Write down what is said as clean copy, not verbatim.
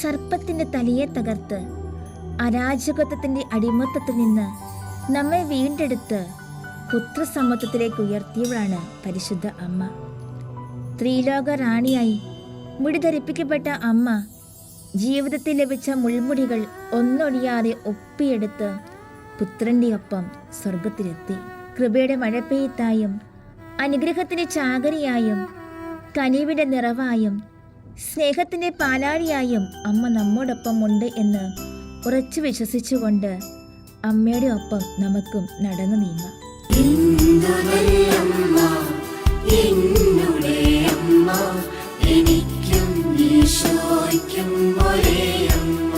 സർപ്പത്തിന്റെ തലയെ തകർത്ത് അരാജകത്വത്തിന്റെ അടിമത്തത്തിൽ നിന്ന് നമ്മെ വീണ്ടെടുത്ത് പുത്രസമത്വത്തിലേക്ക് ഉയർത്തിയവളാണ് പരിശുദ്ധ അമ്മ. ത്രിലോക റാണിയായി മുടി ധരിപ്പിക്കപ്പെട്ട അമ്മ ജീവിതത്തിൽ ലഭിച്ച മുൾമുടികൾ ഒന്നൊഴിയാതെ ഒപ്പിയെടുത്ത് പുത്രന്റെ ഒപ്പം സ്വർഗത്തിലെത്തി. കൃപയുടെ മഴപ്പെയ്ത്തായും അനുഗ്രഹത്തിന്റെ ചാകരിയായും കനിവിന്റെ നിറവായും സ്നേഹത്തിന്റെ പാലാഴിയായും അമ്മ നമ്മോടൊപ്പം ഉണ്ട് എന്ന് ഉറച്ചു വിശ്വസിച്ചുകൊണ്ട് അമ്മയുടെ ഒപ്പം നമുക്കും നടന്നു നീങ്ങാം. എനിക്കും ഈശോയ്ക്കും ഒരേ അമ്മ.